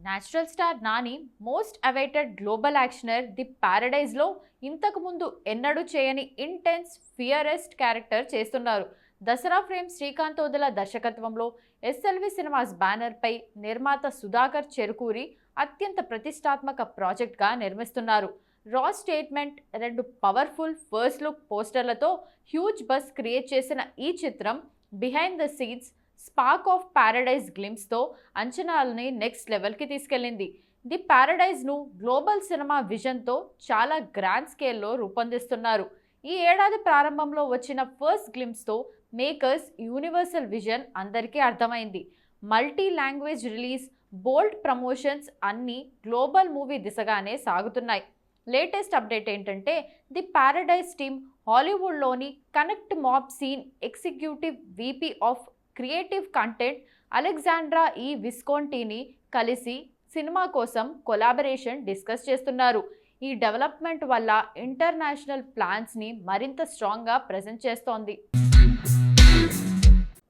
Natural star Nani most awaited global actioner the ప్యారడైజ్లో ఇంతకు ముందు ఎన్నడూ చేయని ఇంటెన్స్ ఫియరెస్ట్ క్యారెక్టర్ చేస్తున్నారు. దసరా ఫ్రేమ్ శ్రీకాంత్ ఓదెల దర్శకత్వంలో ఎస్ఎల్వి సినిమాస్ బ్యానర్పై నిర్మాత సుధాకర్ చెరుకూరి అత్యంత ప్రతిష్టాత్మక ప్రాజెక్ట్గా నిర్మిస్తున్నారు. రా స్టేట్మెంట్, రెండు పవర్ఫుల్ ఫస్ట్ లుక్ పోస్టర్లతో హ్యూజ్ బస్ క్రియేట్ చేసిన ఈ చిత్రం behind the scenes spark of paradise గ్లిమ్స్తో అంచనాలని నెక్స్ట్ లెవెల్కి తీసుకెళ్లింది. ది ప్యారడైజ్ను గ్లోబల్ సినిమా విజన్తో చాలా గ్రాండ్ స్కేల్లో రూపొందిస్తున్నారు. ఈ ఏడాది ప్రారంభంలో వచ్చిన ఫస్ట్ గ్లిమ్స్తో మేకర్స్ యూనివర్సల్ విజన్ అందరికీ అర్థమైంది. Multi language release, bold promotions అన్నీ గ్లోబల్ మూవీ దిశగానే సాగుతున్నాయి. లేటెస్ట్ అప్డేట్ ఏంటంటే ది ప్యారడైజ్ టీమ్ హాలీవుడ్లోని connect mob scene executive VP of creative content Alexandra ఈ విస్కోంటిని కలిసి సినిమా కోసం కొలాబరేషన్ డిస్కస్ చేస్తున్నారు. ఈ డెవలప్మెంట్ వల్ల ఇంటర్నేషనల్ ప్లాన్స్ని మరింత స్ట్రాంగ్గా ప్రజెంట్ చేస్తోంది.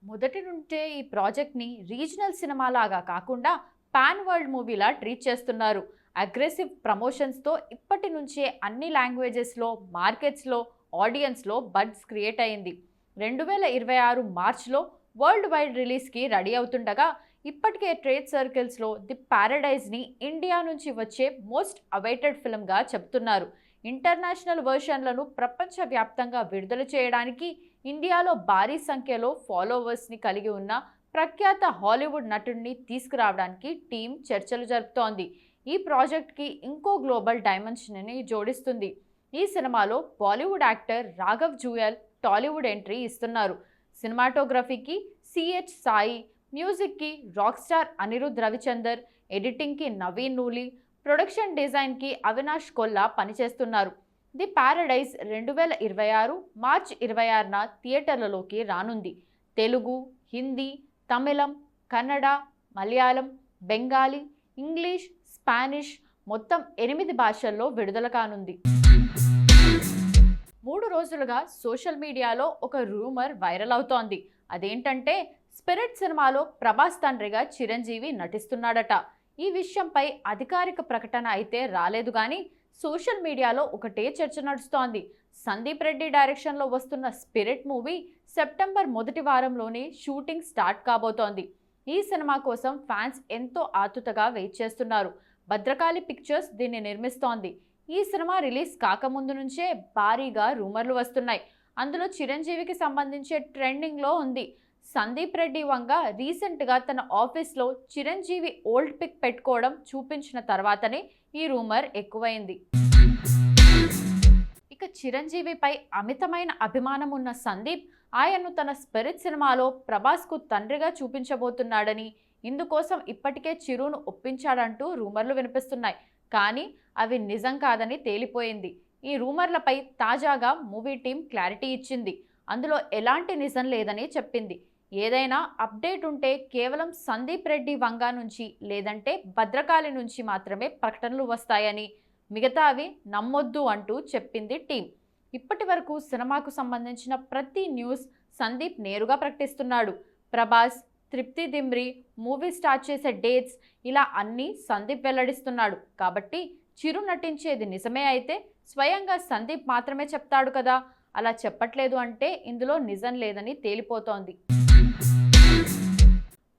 మొదటి నుంచే ఈ ప్రాజెక్ట్ని రీజనల్ సినిమాలాగా కాకుండా పాన్ వరల్డ్ మూవీలా ట్రీట్ చేస్తున్నారు. అగ్రెసివ్ ప్రమోషన్స్తో ఇప్పటి నుంచే అన్ని లాంగ్వేజెస్లో, మార్కెట్స్లో, ఆడియన్స్లో బడ్స్ క్రియేట్ అయింది. 2026 మార్చ్లో వరల్డ్ వైడ్ రిలీజ్కి రెడీ అవుతుండగా ఇప్పటికే ట్రేడ్ సర్కిల్స్లో ది ప్యారడైజ్ని ఇండియా నుంచి వచ్చే మోస్ట్ అవైటెడ్ ఫిల్మ్గా చెప్తున్నారు. ఇంటర్నేషనల్ వర్షన్లను ప్రపంచవ్యాప్తంగా విడుదల చేయడానికి ఇండియాలో భారీ సంఖ్యలో ఫాలోవర్స్ని కలిగి ఉన్న ప్రఖ్యాత హాలీవుడ్ నటుడిని తీసుకురావడానికి టీం చర్చలు జరుపుతోంది. ఈ ప్రాజెక్ట్కి ఇంకో గ్లోబల్ డైమెన్షన్ని జోడిస్తుంది. ఈ సినిమాలో Bollywood actor Raghav Juyal Tollywood entry ఇస్తున్నారు. సినిమాటోగ్రఫీకి సిహెచ్ సాయి, మ్యూజిక్కి రాక్ స్టార్ అనిరుద్ రవిచందర్, ఎడిటింగ్కి నవీన్ నూలి, ప్రొడక్షన్ డిజైన్కి అవినాష్ కొల్లా పనిచేస్తున్నారు. ది ప్యారడైజ్ 2026 మార్చ్ 26న థియేటర్లలోకి రానుంది. తెలుగు, హిందీ, తమిళం, కన్నడ, మలయాళం, బెంగాలీ, ఇంగ్లీష్, స్పానిష్ మొత్తం 8 భాషల్లో విడుదల కానుంది. 3 రోజులుగా సోషల్ మీడియాలో ఒక రూమర్ వైరల్ అవుతోంది. అదేంటంటే స్పిరిట్ సినిమాలో ప్రభాస్ తండ్రిగా చిరంజీవి నటిస్తున్నాడట. ఈ విషయంపై అధికారిక ప్రకటన అయితే రాలేదు కానీ సోషల్ మీడియాలో ఒకటే చర్చ నడుస్తోంది. సందీప్ రెడ్డి డైరెక్షన్లో వస్తున్న స్పిరిట్ మూవీ సెప్టెంబర్ మొదటి వారంలోనే షూటింగ్ స్టార్ట్ కాబోతోంది. ఈ సినిమా కోసం ఫ్యాన్స్ ఎంతో ఆతురతగా వెయిట్ చేస్తున్నారు. భద్రకాళి పిక్చర్స్ దీన్ని నిర్మిస్తోంది. ఈ సినిమా రిలీజ్ కాకముందు నుంచే భారీగా రూమర్లు వస్తున్నాయి. అందులో చిరంజీవికి సంబంధించే ట్రెండింగ్లో ఉంది. సందీప్ రెడ్డి వంగ రీసెంట్గా తన ఆఫీస్లో చిరంజీవి ఓల్డ్ పిక్ పెట్టుకోవడం చూపించిన తర్వాతనే ఈ రూమర్ ఎక్కువైంది. ఇక చిరంజీవిపై అమితమైన అభిమానం ఉన్న సందీప్ ఆయన్ను తన స్పిరిట్ సినిమాలో ప్రభాస్కు తండ్రిగా చూపించబోతున్నాడని, ఇందుకోసం ఇప్పటికే చిరును ఒప్పించాడంటూ రూమర్లు వినిపిస్తున్నాయి. కానీ అవి నిజం కాదని తేలిపోయింది. ఈ రూమర్లపై తాజాగా మూవీ టీం క్లారిటీ ఇచ్చింది. అందులో ఎలాంటి నిజం లేదని చెప్పింది. ఏదైనా అప్డేట్ ఉంటే కేవలం సందీప్ రెడ్డి వంగా నుంచి లేదంటే భద్రకాళి నుంచి మాత్రమే ప్రకటనలు వస్తాయని, మిగతావి నమ్మొద్దు అంటూ చెప్పింది టీం. ఇప్పటి వరకు సినిమాకు సంబంధించిన ప్రతి న్యూస్ సందీప్ నేరుగా ప్రకటిస్తున్నాడు. ప్రభాస్, తృప్తి దిమ్రి, మూవీ స్టార్ట్ చేసే డేట్స్ ఇలా అన్నీ సందీప్ వెల్లడిస్తున్నాడు. కాబట్టి చిరు నటించేది నిజమే అయితే స్వయంగా సందీప్ మాత్రమే చెప్తాడు కదా. అలా చెప్పట్లేదు అంటే ఇందులో నిజం లేదని తేలిపోతోంది.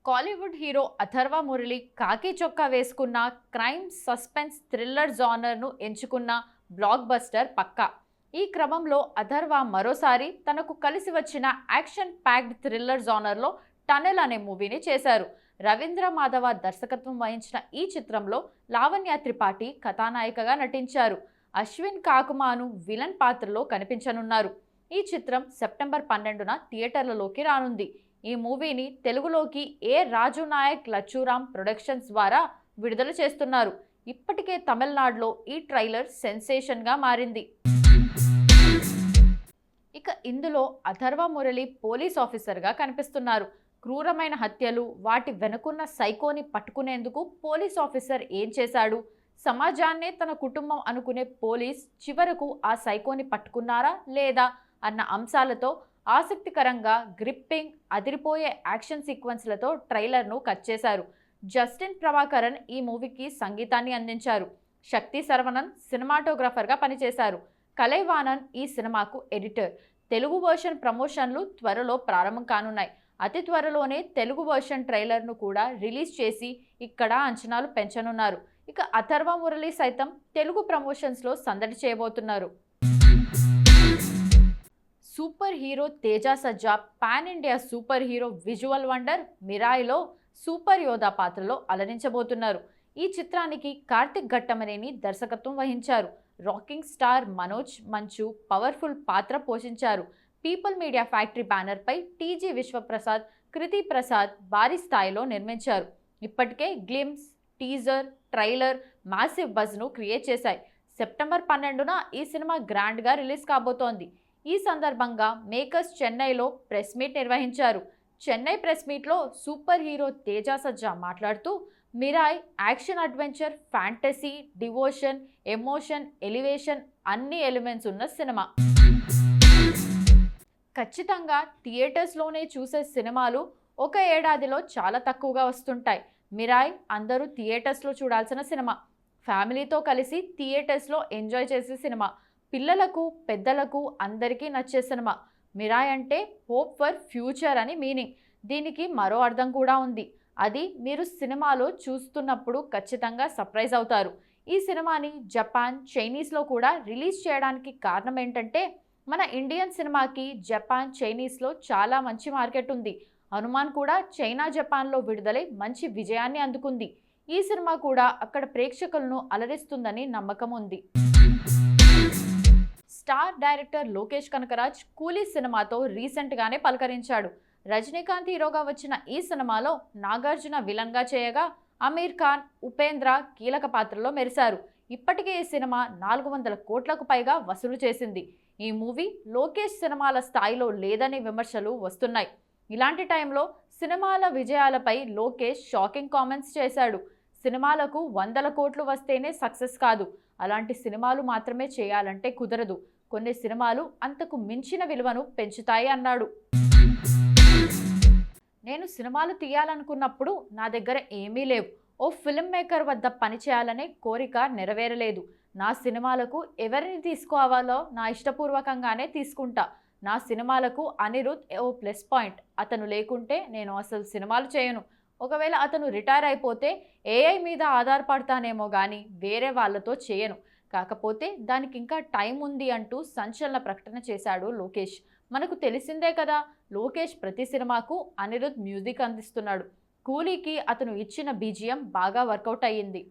కాలీవుడ్ హీరో అథర్వ మురళి కాకి చొక్కా వేసుకున్న క్రైమ్, సస్పెన్స్, థ్రిల్లర్ జానర్ను ఎంచుకున్న బ్లాక్ బస్టర్ పక్కా. ఈ క్రమంలో అథర్వ మరోసారి తనకు కలిసి వచ్చిన యాక్షన్ ప్యాక్డ్ థ్రిల్లర్ జానర్లో టనెల్ అనే మూవీని చేశారు. రవీంద్ర మాధవ దర్శకత్వం వహించిన ఈ చిత్రంలో లావణ్య త్రిపాఠి కథానాయికగా నటించారు. అశ్విన్ కాకుమాను విలన్ పాత్రలో కనిపించనున్నారు. ఈ చిత్రం సెప్టెంబర్ 12న థియేటర్లలోకి రానుంది. ఈ మూవీని తెలుగులోకి ఏ రాజు నాయక్ లచ్చురామ్ ప్రొడక్షన్స్ ద్వారా విడుదల చేస్తున్నారు. ఇప్పటికే తమిళనాడులో ఈ ట్రైలర్ సెన్సేషన్గా మారింది. ఇక ఇందులో అథర్వ మురళి పోలీస్ ఆఫీసర్గా కనిపిస్తున్నారు. క్రూరమైన హత్యలు, వాటి వెనుకున్న సైకోని పట్టుకునేందుకు పోలీస్ ఆఫీసర్ ఏం చేశాడు, సమాజాన్నే తన కుటుంబం అనుకునే పోలీస్ చివరకు ఆ సైకోని పట్టుకున్నారా లేదా అన్న అంశాలతో ఆసక్తికరంగా గ్రిప్పింగ్, అదిరిపోయే యాక్షన్ సీక్వెన్స్లతో ట్రైలర్ను కట్ చేశారు. జస్టిన్ ప్రభాకరన్ ఈ మూవీకి సంగీతాన్ని అందించారు. శక్తి శరవణన్ సినిమాటోగ్రాఫర్గా పనిచేశారు. కలైవానన్ ఈ సినిమాకు ఎడిటర్. తెలుగు వర్షన్ ప్రమోషన్లు త్వరలో ప్రారంభం కానున్నాయి. అతి త్వరలోనే తెలుగు వర్షన్ ట్రైలర్ను కూడా రిలీజ్ చేసి ఇక్కడ అంచనాలు పెంచనున్నారు. ఇక అథర్వ మురళి సైతం తెలుగు ప్రమోషన్స్లో సందడి చేయబోతున్నారు. Super hero Teja Sajja pan India super hero visual wonder మిరాయిలో సూపర్ యోధా పాత్రలో అలరించబోతున్నారు. ఈ చిత్రానికి కార్తిక్ ఘట్టమనేని దర్శకత్వం వహించారు. రాకింగ్ స్టార్ మనోజ్ మంచు పవర్ఫుల్ పాత్ర పోషించారు. పీపుల్ మీడియా ఫ్యాక్టరీ బ్యానర్పై టీజీ విశ్వప్రసాద్, కృతి ప్రసాద్ భారీ స్థాయిలో నిర్మించారు. ఇప్పటికే గ్లిమ్స్, టీజర్, ట్రైలర్ మాసివ్ బజ్ను క్రియేట్ చేశాయి. సెప్టెంబర్ 12న ఈ సినిమా గ్రాండ్గా రిలీజ్ కాబోతోంది. ఈ సందర్భంగా మేకర్స్ చెన్నైలో ప్రెస్ మీట్ నిర్వహించారు. చెన్నై ప్రెస్ మీట్లో సూపర్ హీరో తేజ సజ్జా మాట్లాడుతూ, Mirai action adventure, fantasy, devotion, emotion, elevation అన్ని ఎలిమెంట్స్ ఉన్న సినిమా. ఖచ్చితంగా థియేటర్స్లోనే చూసే సినిమాలు ఒక ఏడాదిలో చాలా తక్కువగా వస్తుంటాయి. మిరాయ్ అందరూ థియేటర్స్లో చూడాల్సిన సినిమా. ఫ్యామిలీతో కలిసి థియేటర్స్లో ఎంజాయ్ చేసే సినిమా. పిల్లలకు, పెద్దలకు అందరికీ నచ్చే సినిమా. మిరాయ్ అంటే హోప్ ఫర్ ఫ్యూచర్ అని మీనింగ్. దీనికి మరో అర్థం కూడా ఉంది. అది మీరు సినిమాలో చూస్తున్నప్పుడు ఖచ్చితంగా సర్ప్రైజ్ అవుతారు. ఈ సినిమాని జపాన్, చైనీస్లో కూడా రిలీజ్ చేయడానికి కారణం ఏంటంటే, మన ఇండియన్ సినిమాకి జపాన్, చైనీస్లో చాలా మంచి మార్కెట్ ఉంది. హనుమాన్ కూడా చైనా, జపాన్లో విడుదలై మంచి విజయాన్ని అందుకుంది. ఈ సినిమా కూడా అక్కడ ప్రేక్షకులను అలరిస్తుందని నమ్మకం ఉంది. స్టార్ డైరెక్టర్ లోకేష్ కనకరాజ్ కూలీ సినిమాతో రీసెంట్గానే పలకరించాడు. రజనీకాంత్ హీరోగా వచ్చిన ఈ సినిమాలో నాగార్జున విలన్గా చేయగా, అమీర్ ఖాన్, ఉపేంద్ర కీలక పాత్రలో మెరిశారు. ఇప్పటికే ఈ సినిమా 400 కోట్లకు పైగా వసూలు చేసింది. ఈ మూవీ లోకేష్ సినిమాల స్థాయిలో లేదనే విమర్శలు వస్తున్నాయి. ఇలాంటి టైంలో సినిమాల విజయాలపై లోకేష్ షాకింగ్ కామెంట్స్ చేశాడు. సినిమాలకు 100 కోట్లు వస్తేనే సక్సెస్ కాదు, అలాంటి సినిమాలు మాత్రమే చేయాలంటే కుదరదు. కొన్ని సినిమాలు అంతకు మించిన విలువను పెంచుతాయి అన్నాడు. నేను సినిమాలు తీయాలనుకున్నప్పుడు నా దగ్గర ఏమీ లేవు. ఓ ఫిల్మ్ మేకర్ వద్ద పనిచేయాలనే కోరిక నెరవేరలేదు. నా సినిమాలకు ఎవరిని తీసుకోవాలో నా ఇష్టపూర్వకంగానే తీసుకుంటా. నా సినిమాలకు అనిరుద్ ఓ ప్లస్ పాయింట్. అతను లేకుంటే నేను అసలు సినిమాలు చేయను. ఒకవేళ అతను రిటైర్ అయిపోతే ఏఐ మీద ఆధారపడతానేమో కానీ వేరే వాళ్ళతో చేయను. కాకపోతే దానికి ఇంకా టైం ఉంది అంటూ సంచలన ప్రకటన చేశాడు లోకేష్. మనకు తెలిసిందే కదా, లోకేష్ ప్రతి సినిమాకు అనిరుద్ మ్యూజిక్ అందిస్తున్నాడు. కూలీకి అతను ఇచ్చిన బీజిఎం బాగా వర్కౌట్ అయ్యింది.